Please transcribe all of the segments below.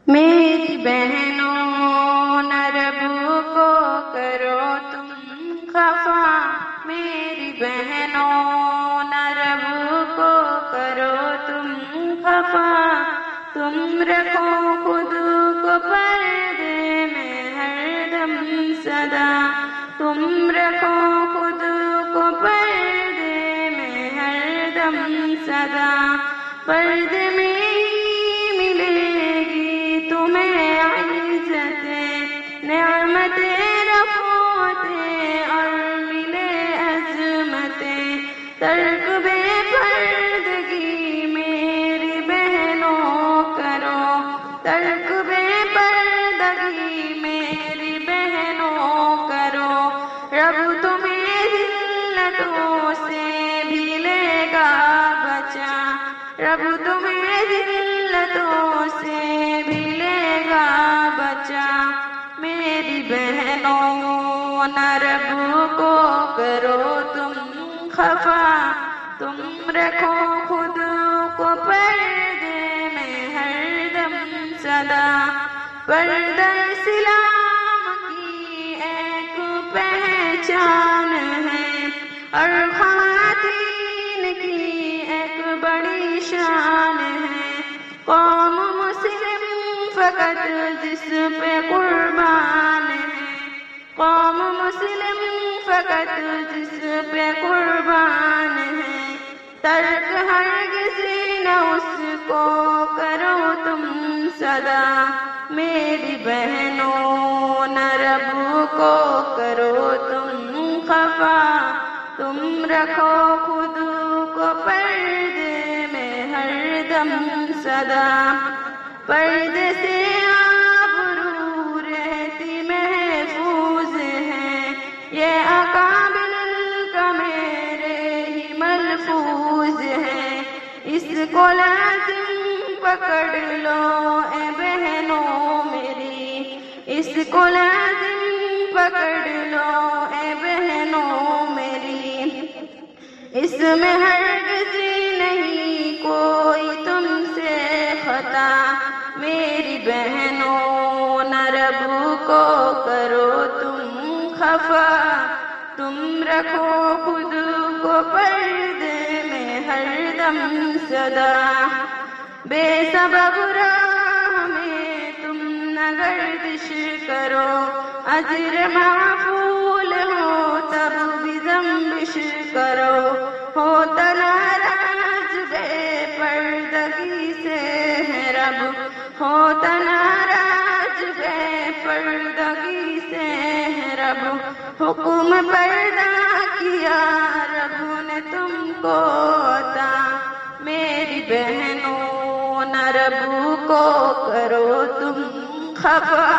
میری بہنوں نہ رب کو کرو تم خفا، میری بہنوں نہ رب کو کرو تم خفا، تم رکھو خود کو پردے میں ہر دم سدا، تم رکھو خود کو پردے میں ہر دم سدا، پردے میں نعمتیں رفعتیں اور ملے عظمتیں، ترک بے پردگی میری بہنوں کرو، ترک بے پردگی میری بہنوں کرو، رب تمہیں ذلتوں سے بھی لے گا بچا، رب تمہیں ذلتوں سے بھی لے گا بچا، میری بہنوں نہ رب کو کرو تم خفا، تم رکھو خود کو پردے میں ہر دم سدا، پردہ اسلام کی ایک پہچان ہے اور خواتین کی ایک بڑی شان ہے، قوم مسلم فقط جس پہ قربان ہے، قوم مسلم فقط جس پہ قربان ہے، ترک ہرگز نہ اس کو کرو تم سدا، میری بہنوں نہ رب کو کرو تم خفا، تم رکھو خود کو پردے میں ہر دم سدا، پردے سے آبرو رہتی محفوظ ہے، یہ اکابر کا میرے ہی ملفوظ ہے، اس کو لازم پکڑ لو اے بہنوں میری، اس کو لازم پکڑ لو اے بہنوں میری، اس میں ہرگز نہیں کوئی تم سے خطا، میری بہنوں نہ رب کو کرو تم خفا، تم رکھو خود کو پردے میں ہر دم سدا، بے سبب راہ میں تم نہ گردش کرو، اجر معفول ہو تب بھی ذنبش کرو، ہوتا ناراض بے پردگی سے ہے رب، ہوتا ناراض بے پردگی سے ہے رب، حکم پردہ کیا رب نے تم کو عطا، میری بہنوں نہ رب کو کرو تم خفا،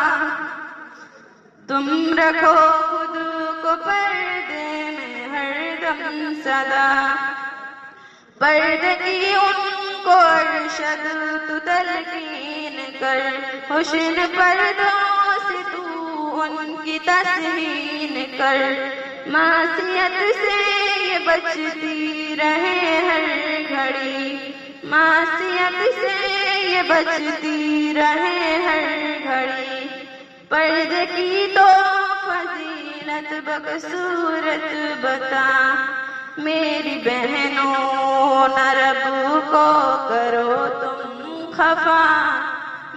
تم رکھو خود کو پردے میں ہر دم سدا، پردے کی ان کو ارشد تو تلقین کر، حسن پردوں سے تو ان کی تسہین کر، معصیت سے یہ بچتی رہے ہر گھڑی، معصیت سے یہ بچتی رہے ہر گھڑی، پردے کی تو فضیلت بصورت بتا، میری بہنوں نہ رب کو کرو تم خفا،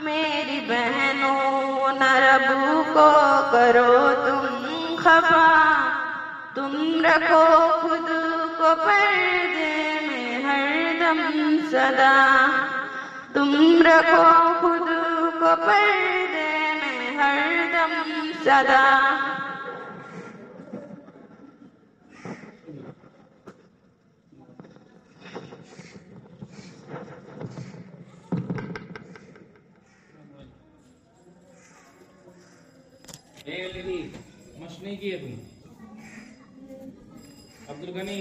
میری بہنوں نہ رب کو کرو تم خفا، تم رکھو خود کو پردے میں ہر دم سدا، تم رکھو خود کو پردے میں ہر دم سدا، مشق نہیں کی ہے تم عبد الغنی